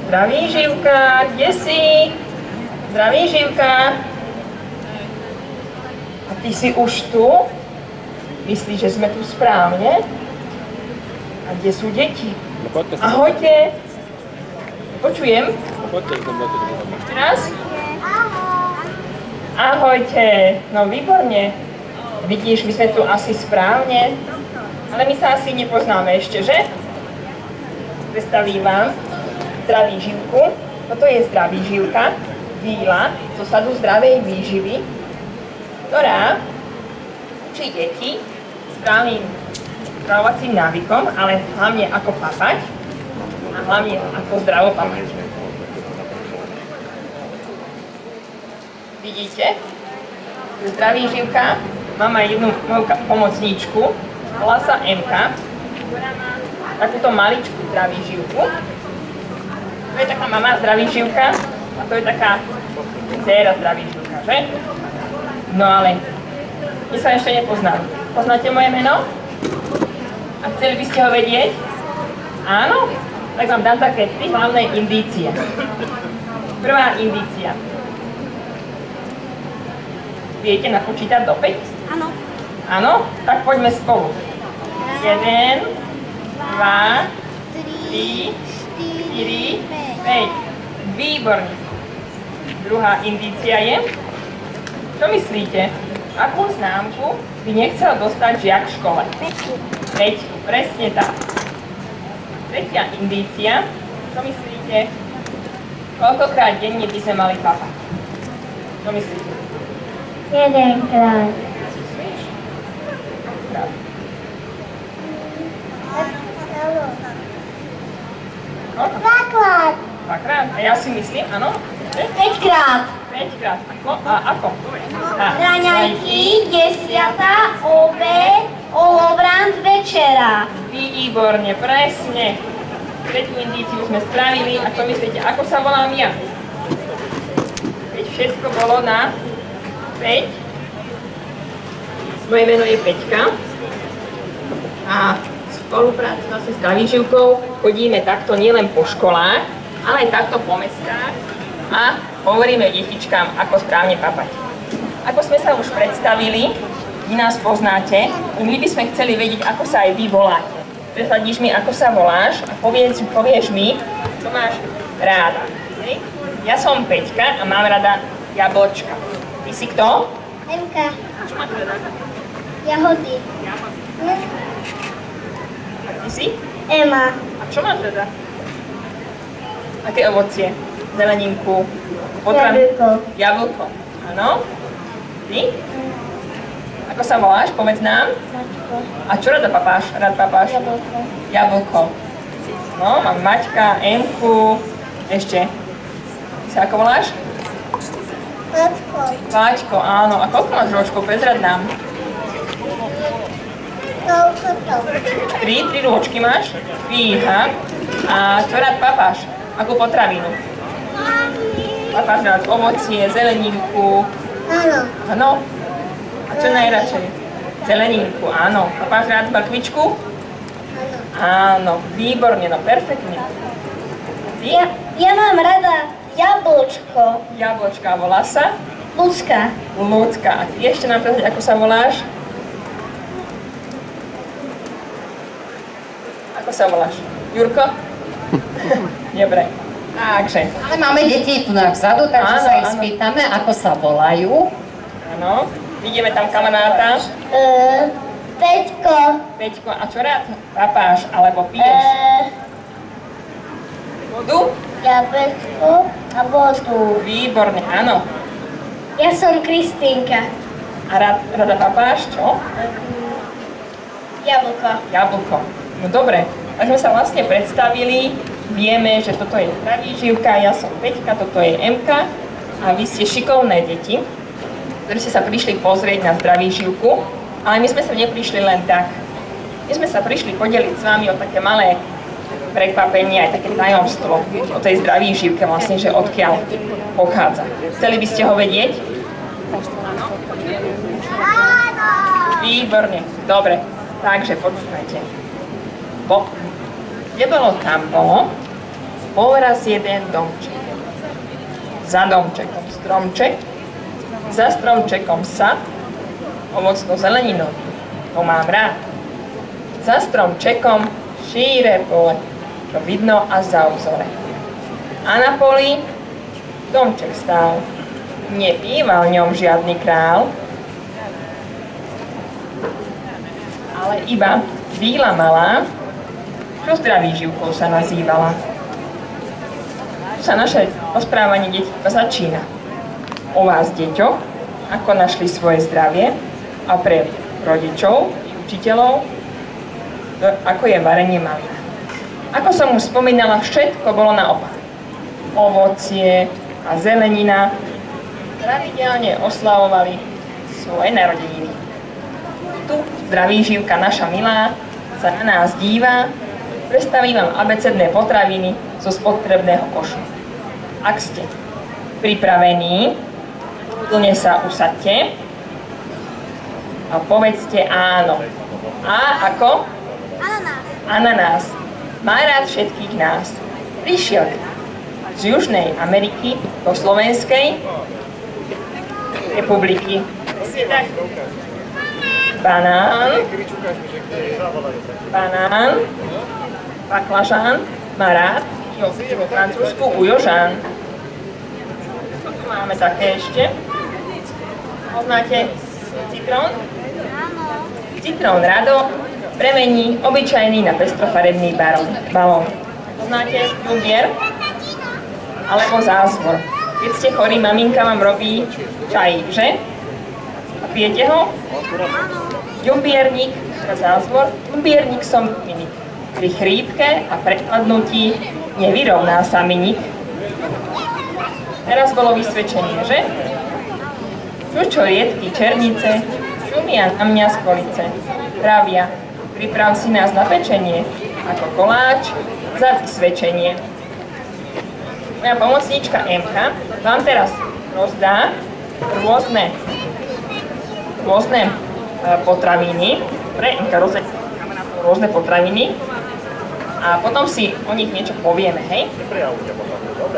Zdraví, Živka, kde si? Zdraví, Živka. A ty si už tu? Myslíš, že sme tu správne? A kde sú deti? Ahojte. Počujem? Ešte raz? Ahojte. No výborne. Vidíš, my sme tu asi správne. Ale my sa asi nepoznáme ešte, že? Predstavím vám Zdraví Živku. Toto je Zdraví Živka, víla zo sadu zdravej výživy, ktorá učí deti správnym stravovacím návykom, ale hlavne ako papať a hlavne ako zdravo papať. Vidíte? Zdraví Živka mám aj jednu moju pomocníčku, volá sa Emka, ktorá má takúto maličkú Zdraví Živku. To je taká mama Zdraví Živka a to je taká dcéra Zdraví Živka, že? No ale my sa ešte nepoznáme. Poznáte moje meno? A chceli by ste ho vedieť? Áno? Tak vám dám také 3 hlavné indície. Prvá indícia. Viete napočítať do 5? Áno. Áno? Tak poďme spolu. 1, 2, 3, 4, 5. Výborne. Druhá indícia je, čo myslíte? Akú známku by nechcel dostať žiak v škole? 5. Presne tak. Tretia indícia, čo myslíte? Koľkokrát denne by sme mali papať? Čo myslíte? 1krát. Myslíš? Koľko? 2krát. 2krát? A ja si myslím, áno? 5krát. 5krát. A ako? Raňajky, 10, obed, olovrant, večera. Výborne, presne. Tretiu indíciu sme spravili. A čo myslíte, ako sa volám ja? Keď všetko bolo na 5. Moje meno je Peťka. A v spolupráci vlastne s Zdraví Živkou chodíme takto nielen po školách, ale aj takto po mestách a hovoríme detičkám, ako správne papať. Ako sme sa už predstavili, vy nás poznáte, my by sme chceli vedieť, ako sa aj vy voláte. Prehľadíš mi, ako sa voláš a povieš mi, čo máš ráda. Hej? Ja som Peťka a mám rada jablčka. Ty si kto? Emka. Čo máš rada? Jahody. A ty si? Ema. A čo máš rada? Aké ovocie? Zeleninku? Jablko. Jablko. Áno? Ty? Ako sa voláš? Povedz nám. Mačko. A čo rada papáš? Rád papáš? Jablko. Jablko. No, mám Maťka, Emku, ešte. Ty sa ako voláš? Mačko. Váčko, áno. A koľko máš ročkov? Prezrad nám. Toľko to. 3 rôčky máš? Fíha. A čo rád papáš? Akú potravinu? Papáš rád ovocie, zeleninku. Áno. Áno? A čo najradšej? Zeleninku, áno. Papáš rád barkvičku? Áno. Výborne, no perfektne. Ty? Ja mám rada jablčko. Jablčka, volá sa? Lucka. Ľudská. A ty ešte nám povedať, ako sa voláš? Ako sa voláš? Jurko? Dobre. Takže. Ale máme deti tu na vzadu, takže Áno, sa ich áno. spýtame, ako sa volajú. Áno. Vidíme tam kamaráta. Peťko. Peťko, a čo rád papáš alebo piješ? Vodu? Jablčko a vodu. Výborne, áno. Ja som Kristýnka. A rada papáš, čo? Jablko. Jablko. No dobre, tak sme sa vlastne predstavili. Vieme, že toto je Zdraví Živka, ja som Peťka, toto je Emka. A vy ste šikovné deti, ktorí ste sa prišli pozrieť na Zdraví Živku. Ale my sme sa neprišli len tak. My sme sa prišli podeliť s vami o také malé prekvapenie, aj také tajomstvo o tej Zdraví Živke, vlastne, že odkiaľ pochádza. Chceli by ste ho vedieť? Výborne, dobre. Takže počúvajte. Kde bolo, tam bolo. Bol raz jeden domček. Za domčekom stromček, za stromčekom sad, ovocno-zeleninový. To mám rád. Za stromčekom šíre pole, čo vidno až za obzore. A na poli domček stál. Nebýval v ňom žiadny král, ale iba víla malá, čo zdraví živkou sa nazývala. Tu sa naše rozprávanie detí začína. O vás, deťo, ako našli svoje zdravie, a pre rodičov i učiteľov, ako je varenie malina. Ako som už spomínala, všetko bolo naopak. Ovocie a zelenina pravidelne oslavovali svoje narodeniny. Tu zdraví živka naša milá sa na nás díva, predstaví vám abecedné potraviny zo spotrebného košu. Ak ste pripravení, plne sa usaďte a povedzte áno. A ako? Ananás. Ananás. Má rád všetkých nás. Prišiel z Južnej Ameriky do Slovenskej republiky. Banán, baklažán, má rád, vo Francúzsku ujožán. Čo tu máme také ešte? Poznáte citrón? Citrón rado premení obyčajný na pestrofarebný balón. Poznáte jumbier? Alebo zázvor. Keď ste chorí, maminka vám robí čajík, že? A pijete ho? Jumbierník, zázvor. Jumbierník som minik. Pri chrípke a prekladnutí nevyrovná sa minik. Teraz bolo vysvedčenie, že? Čučo riedky černice, šumia na mňa z kolice. Pravia, priprav si nás na pečenie, ako koláč za vysvedčenie. Moja pomocníčka Emka vám teraz rozdá rôzne potraviny. Emka rozdá rôzne potraviny a potom si o nich niečo povieme, hej?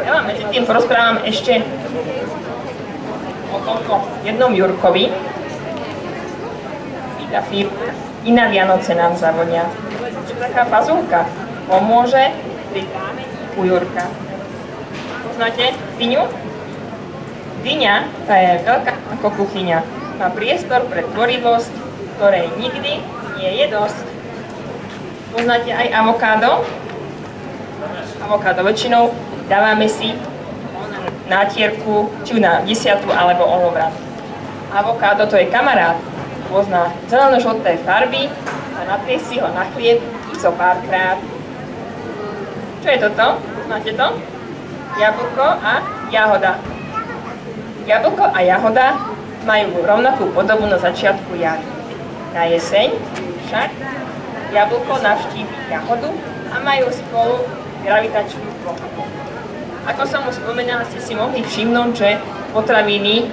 Ja vám medzi tým porozprávam ešte o tomto jednom Jurkovi. I na Vianoce nám zavonia. Čo taká fazulka pomôže pri u Jurka. Poznáte dyňu? Dyňa, tá je veľká ako kuchyňa. Má priestor pre tvorivosť, ktorej nikdy nie je dosť. Poznáte aj avokádo? Avokádo väčšinou dávame si na nátierku, či na desiatu alebo olovrat. Avokádo to je kamarát, pozná zeleno-žlté farby a natrie si ho na chlieb zo párkrát. Čo je toto? Poznáte to? Jablko a jahoda. Jablko a jahoda majú rovnakú podobu na začiatku jary. Na jeseň však jablko navštíví jahodu a majú spolu gravitačnú pohybu. Ako som už spomenala, ste si mohli všimnúť, že potraviny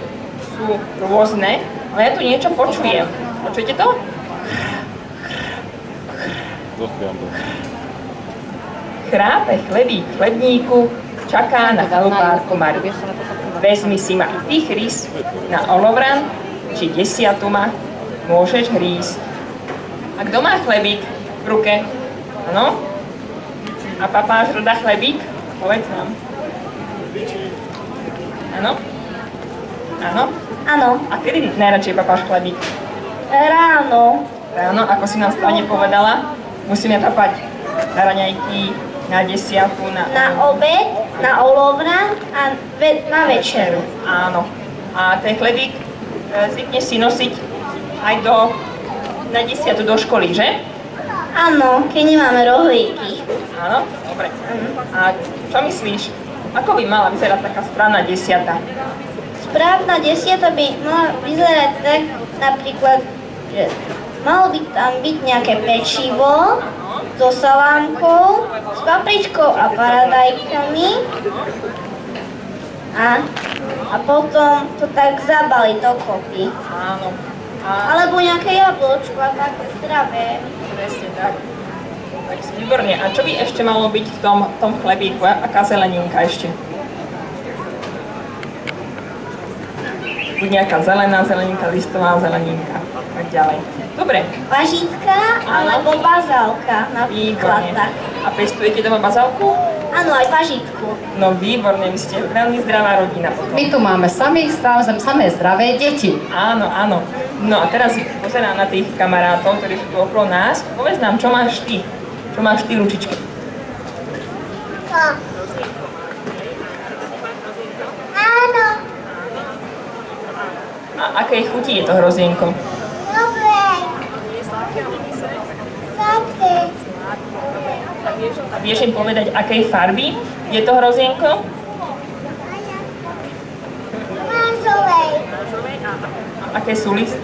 sú rôzne, ale ja tu niečo počujem. Počujete to? Chrápe chlebík chlebníku, čaká na chalupárku Mariu. Vezmi si ma i ty, Chrys, na olovran, či desiatu ma môžeš hrísť. A kto má chlebík v ruke? Áno? A papáš rada chlebík? Povedz nám. Áno? Áno? Áno. A kedy najradšej papáš chlebík? Ráno. Ráno, ako si nám správne povedala, musíme papať na raňajky, na desiatu, Na obed, na olovran a na večeru. Áno. A ten chlebík zvykneš si nosiť aj na desiatu do školy, že? Áno, keď nemáme rohlíky. Áno? Dobre. A čo myslíš? Ako by mala vyzerať taká správna desiata? Správna desiata by mala vyzerať tak, napríklad, že malo by tam byť nejaké pečivo so salámkou, s papričkou a paradajkami a potom to tak zabaliť dokopy. Áno. Alebo nejaké jablčko a také zdravé. Presne tak. Výborne. A čo by ešte malo byť v tom chlebíku? Aká zeleninka ešte? Buď nejaká zelená zeleninka, listová zeleninka. Tak ďalej. Dobre. Pažitka alebo bazálka napríklad. Výborne. Tak. A pestujete doma bazálku? Áno, aj pažitku. No výborne, vy ste veľmi zdravá rodina potom. My tu máme samé zdravé deti. Áno, áno. No a teraz pozerám na tých kamarátov, ktorí sú tu okolo nás. Povedz nám, čo máš ty? Čo máš ty, ručičky? Áno. A akej chuti je to hrozienko? Dobre. Sladké. A vieš im povedať, akej farby je to hrozienko? Mazovej. A aké sú listy?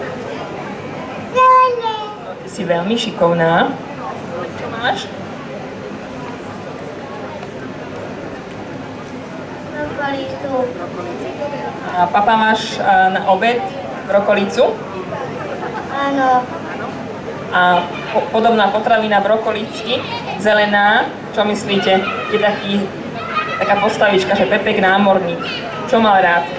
Zelené. Ty si veľmi šikovná. Čo máš? Brokolicu. A papa máš na obed brokolicu? Áno. A podobná potravina brokolici, zelená, čo myslíte? Je taká postavička, že Pepek námorník. Čo mal rád?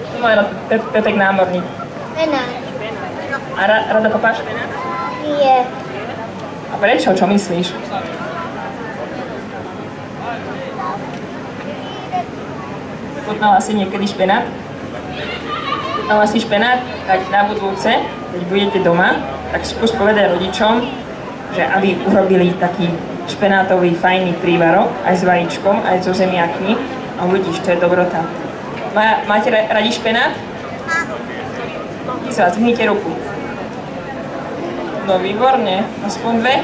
Čo mal rád Pepek námorník? Penát. A rada kopáš špenát? Nie. A prečo? Čo myslíš? Chutnala si niekedy špenát? Chutnala si špenát? Tak na budúce, keď budete doma, tak skús povedať rodičom, že aby urobili taký špenátový fajný prívarok, aj s vajíčkom, aj so zemiakmi. A uvidíš, to je dobrota. Máte radi špenát? Sa zhnite ruku. No výborne, aspoň dve.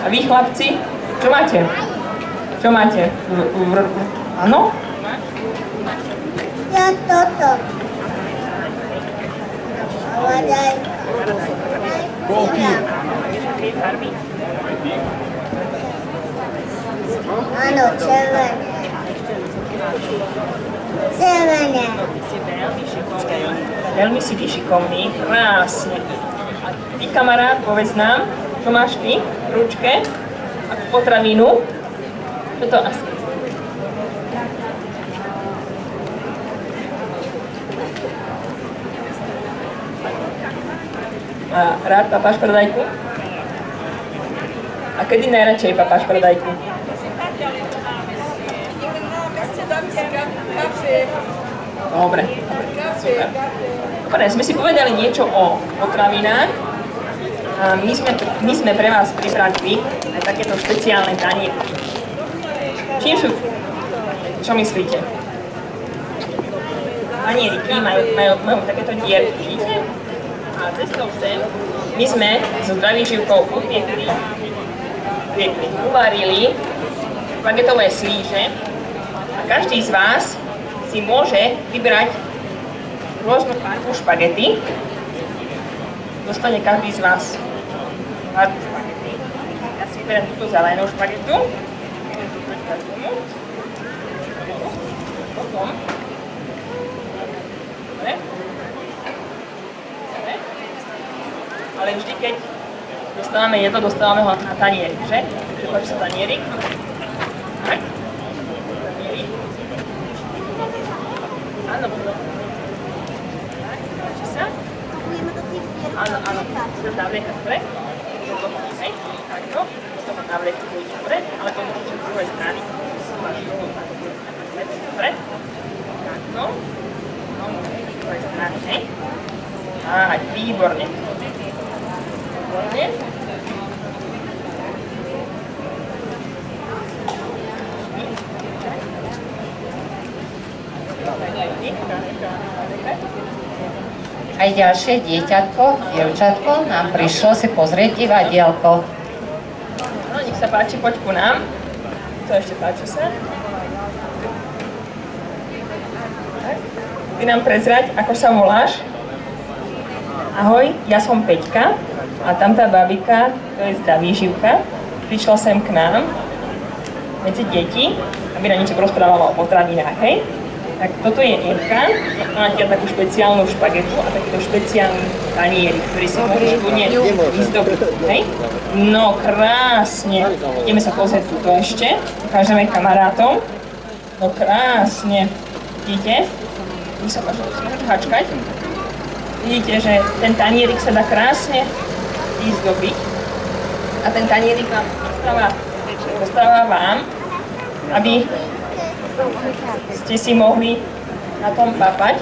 A vy chlapci, čo máte? Čo máte? Áno? Ja toto. Hľadaj. Áno, červené. Zelené. Veľmi si ty šikovný, krásne. A ty kamarát, povedz nám, čo máš ty v ručke? Akú potravinu? Čo to asi? A rád papáš pradajku? A kedy najradšej papáš pradajku? Dobre, super. Dobre, sme si povedali niečo o potravinách. A my sme pre vás pripravili aj takéto špeciálne tanierky. Čím sú? Čo myslíte? Tanieriky majú takéto dierky, vidíte? A cestou sem my sme so Zdravý živkou upiekli, uvarili špagetové slíže a každý z vás si môže vybrať rôznu farbu špagety. Dostane každý z vás farbu špagety. Ja si vyberiem túto zelenú špagetu. Potom. Dobre. Ale vždy, keď dostávame jedlo, dostávame ho na tanierik, že? Takže páči sa tanierik. Tak. Tanierik. Áno, tak, páči sa. Áno, áno. Chcem navliekať, dobre? Hej, takto. Chcem navliekať, dobre? Ale to môžete z druhej strany. Dobre? Takto. No, môžete z druhej strany, hej? Á, výborne. Aj ďalšie dievčatko nám prišlo si pozrieť divadielko. No, nech sa páči, poď ku nám. To ešte páči sa. Tak. Ty nám prezrať, ako sa voláš? Ahoj, ja som Peťka a tam tá babika, to je Zdravý živka, prišla sem k nám medzi deti, aby nám niečo rozprávala o potravinách, hej? Tak toto je Emka, máte takú špeciálnu špagetu a takýto špeciálny tanierik, ktorý si môžeš kľudne vyzdobiť, hej? No krásne, ideme sa pozrieť tuto ešte, ukážeme kamarátom. No krásne, vidíte? Nech sa páči, si môžete hačkať. Vidíte, že ten tanierik sa dá krásne vyzdobiť a ten tanierik vám rozpráva vám, aby ste si mohli na tom papať.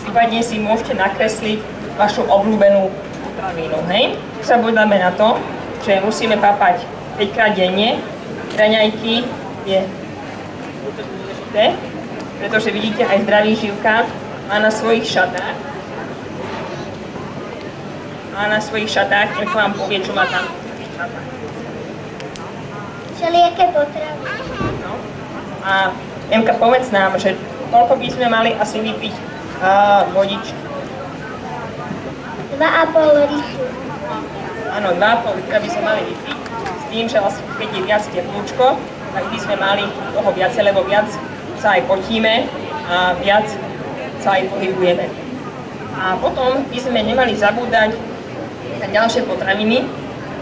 Prípadne si môžete nakresliť vašu obľúbenú potravinu, hej? Zabúdame na to, že musíme papať 5 krát denne. Raňajky je dôležité, pretože vidíte, aj zdravý živka má na svojich šatách. Nech vám povie, čo má tam v tých šatách. Všelijaké potravy. A Emka, povedz nám, že koľko by sme mali asi vypiť vodičky? 2,5 litru. Áno, 2,5 litra by sme mali vypiť, s tým, že vlastne keď je viac teplúčko, tak by sme mali toho viacej, lebo viac sa aj potíme a viac sa aj pohybujeme. A potom by sme nemali zabúdať na ďalšie potraviny,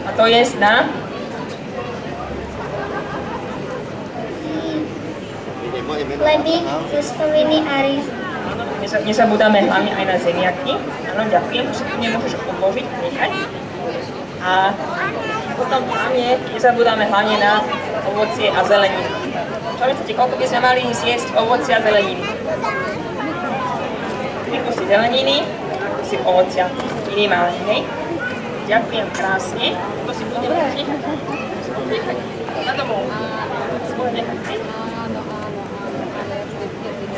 a to je na Chlebík, cestoviny a rýž. Nezabúdame hlavne aj na zemiaky. Áno, ďakujem, že si tu nemôžeš odložiť, nechať. A potom hlavne nezabúdame hlavne na ovocie a zeleninu. Čo myslíte, koľko by sme mali zjesť ovocia a zeleniny? 3 kusy zeleniny, 3 kusy ovocia, minimálne, hej? Ďakujem krásne. To si budeme nechať. Na domov. Nechať, hej?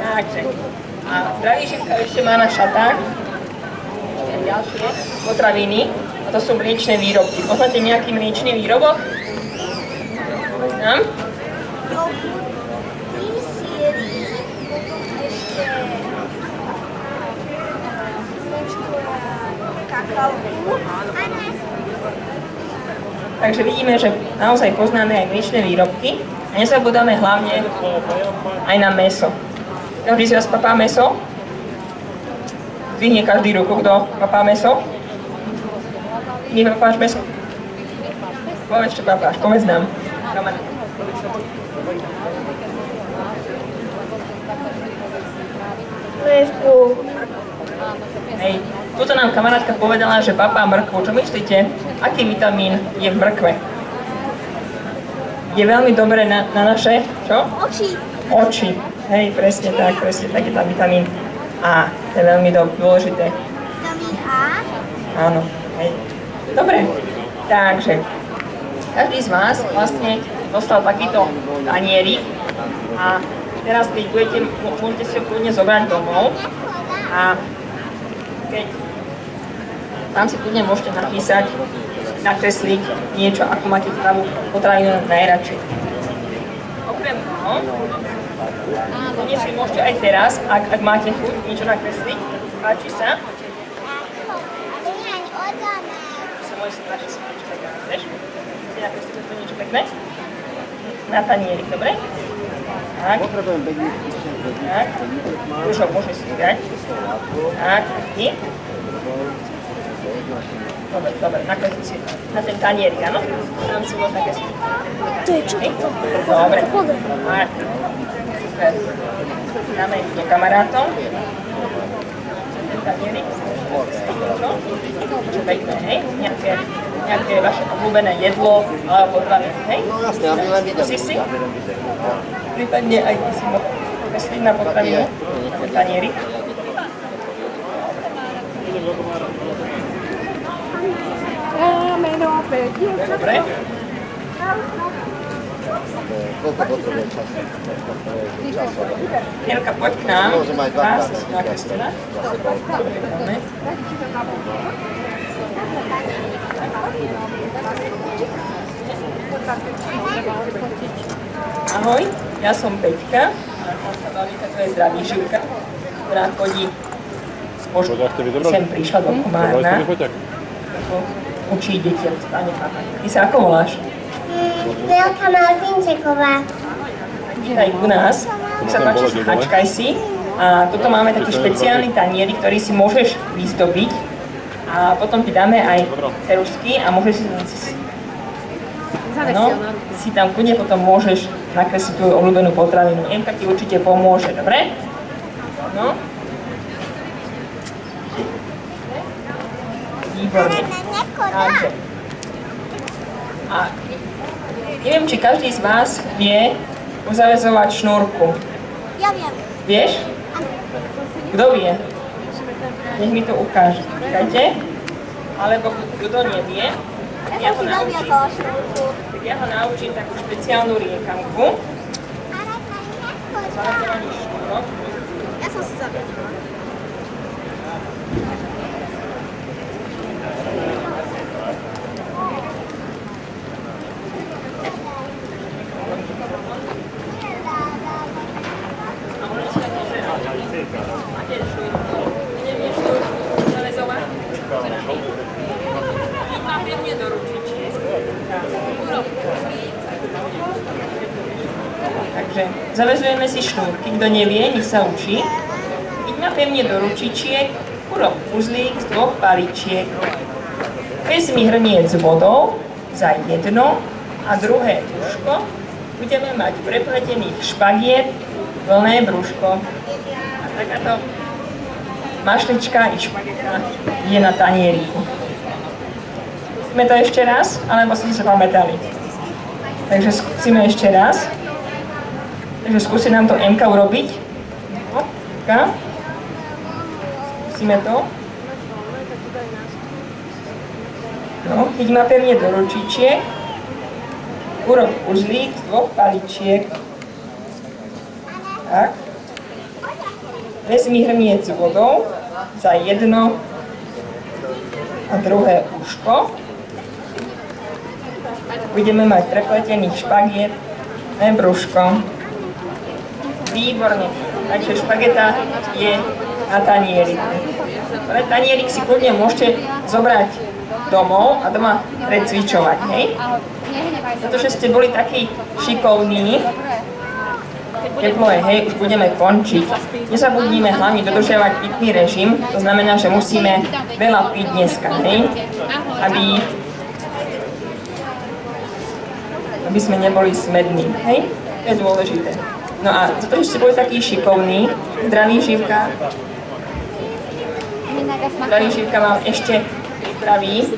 Takže, a zdravý živka ešte má na šatách ďalšie potraviny, a to sú mliečne výrobky. Poznáte nejaký mliečný výrobok? Povedz nám. Síry, ešte kakao. Takže vidíme, že naozaj poznáme aj mliečne výrobky a nezabúdame hlavne aj na mäso. Každý z vás papá mäso? Zvihne každý ruku, kto papá mäso? Nepapáš mäso? Povedz, čo papáš, povedz nám. Mrkvu. Hej, tuto nám kamarátka povedala, že papá mrkvu. Čo myslíte? Aký vitamín je v mrkve? Je veľmi dobré na naše, čo? Oči. Hej, presne tak je tam vitamín A. To je veľmi dôležité. Vitamín A? Áno, hej. Dobre, takže každý z vás vlastne dostal takýto tanierik a teraz keď môžete si ho kľudne zobrať domov a keď tam si kľudne môžete napísať, nakresliť niečo, ako máte zdravú potravinu najradšej. Okrem toho, kľudne si môžete aj teraz, ak máte chuť, niečo nakresliť, páči sa. Sa môže snažiť si niečo pekné, chceš? Si nakresliť to niečo pekné? Na tanierik, dobre? Tak. Tak. Už ho môžeš si dať. Tak, i. Dobre, nakresliť si na ten tanierik, áno? Tam si môžeš nakresliť. To je čo? Dobre. Tak. Super. Dáme do kamarátom. Ten tanierik. Čo pekné, hej? Nejaké vaše obľúbené jedlo alebo potraviny, hej? No jasne, aby len videl. Si? Prípadne aj ty si mohol kresliť na potravinu, na ten tanierik. Dobre. Koľko potrebuje času? Jelka, poď k nám. Môžem aj dva. Vás si nakreslená. Dobre, dáme. Ahoj, ja som Peťka. Naša bavíka, to je zdravý živka, ktorá chodí sem prišla do Komárna. Učí deti, ako stáne papať. Ty sa ako voláš? Veľká Martinčeková. Vítaj u nás. Nech sa páči, hačkaj si. A toto máme taký špeciálny tanierik, ktorý si môžeš vyzdobiť. A potom ti dáme aj ceruzky a môžeš si tam kľudne potom môžeš nakresliť tvoju obľúbenú potravinu. Emka ti určite pomôže, dobre? No. Výborne. Takže. A neviem, či každý z vás vie uzaväzovať šnúrku. Ja viem. Vieš? Kto vie? Nech mi to ukáže. Čakajte. Alebo kto nevie, ja ho naučím. Tak ja ho naučím takú špeciálnu riekanku. Zaväzovanie šnúrok. Ja som si zaviazala. Takže zaväzujeme si šnúrky, kto nevie, nech sa učí. Keď ma pevne do ručičiek, urob uzlík z 2 paličiek. Vezmi hrniec s vodou za jedno a druhé uško. Budeme mať prepletených špagiet, plné brúško. A takáto mašlička i špageta je na tanieríku. Skúsime to ešte raz, alebo ste sa pamätali? Takže skúsime ešte raz. Takže skúsi nám to Emka urobiť. Emka. Skúsime to. No, chyť ma pevne do ručičiek. Urob uzlík z 2 paličiek. Tak. Vezmi hrniec s vodou za jedno a druhé uško. Budeme mať prepletených špagiet a brúško. Výborne. Takže špageta je na tanieriku. Ale tanierik si kľudne môžete zobrať domov a doma precvičovať, hej? Pretože ste boli takí šikovní. Teplo je, hej, už budeme končiť. Nezabudnime hlavne dodržiavať pitný režim, to znamená, že musíme veľa piť dneska, hej? Aby sme neboli smední, hej? To je dôležité. No a za to, že ste boli takí šikovní, Zdravý Živka vám ešte pripraví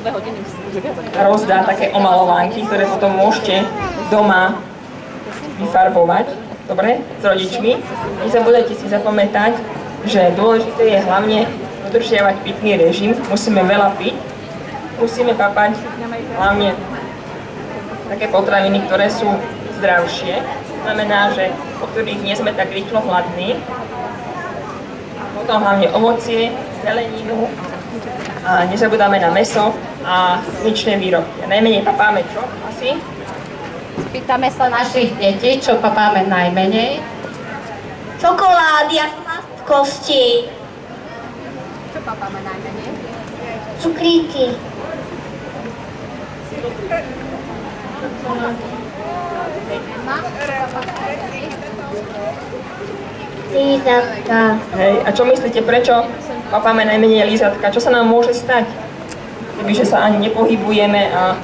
a rozdá také omalovánky, ktoré potom môžete doma vyfarbovať, dobre, s rodičmi. Nezabudajte si zapamätať, že dôležité je hlavne dodržiavať pitný režim, musíme veľa piť, musíme papať hlavne také potraviny, ktoré sú zdravšie. Znamená, že po ktorých nie sme tak rýchlo hladní. Potom hlavne ovocie, zeleninu a nezabudáme na mäso a mliečne výrobky. A najmenej papáme čo? Asi? Pýtame sa našich detí, čo papáme najmenej. Čokolády a sladkosti. Čo papáme najmenej? Cukríky. Lízatka. Hej, a čo myslíte, prečo papáme najmenej lízatka? Čo sa nám môže stať? Kebyže sa ani nepohybujeme a...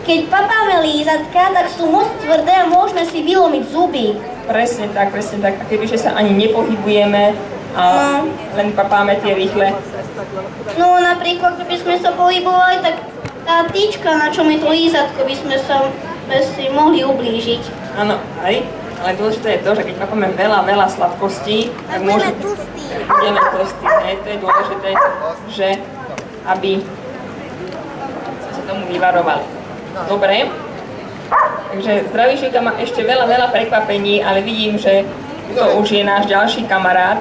Keď papáme lízatka, tak sú moc tvrdé a môžeme si vylomiť zuby. Presne tak, presne tak. A kebyže sa ani nepohybujeme a len papáme tie rýchle. No napríklad, keby sme sa pohybovali, tak tá tyčka, na čom je to lízatko, by sme si mohli ublížiť. Áno, aj. Ale dôležité je to, že keď papáme veľa sladkostí, tak budeme tlstí. To je dôležité, že aby sme sa tomu vyvarovali. Dobre. Takže Zdravý Živka má ešte veľa prekvapení, ale vidím, že to už je náš ďalší kamarát.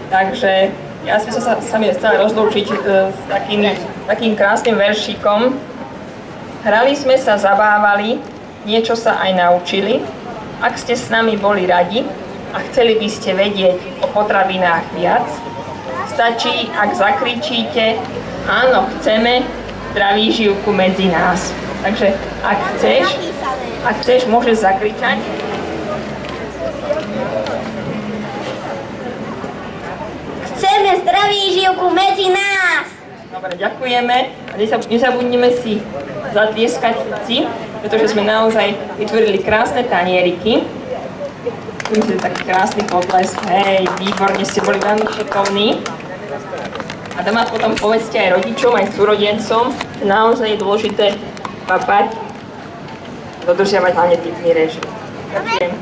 Takže ja som sa sami chcela rozlúčiť s takým krásnym veršíkom. Hrali sme sa, zabávali, niečo sa aj naučili. Ak ste s nami boli radi a chceli by ste vedieť o potravinách viac, stačí, ak zakričíte, áno, chceme Zdravý Živku medzi nás. Takže ak chceš, môžeš zakričať. zdraví živku medzi nás. Dobre, ďakujeme a nezabudnime si zatlieskať si, pretože sme naozaj vytvorili krásne tanieriky. Tu je taký krásny potlesk, hej, výborne ste boli veľmi šikovní. A doma potom povedzte aj rodičom, aj súrodencom, že naozaj je dôležité papať, dodržiavať hlavne pitný režim. Ďakujem.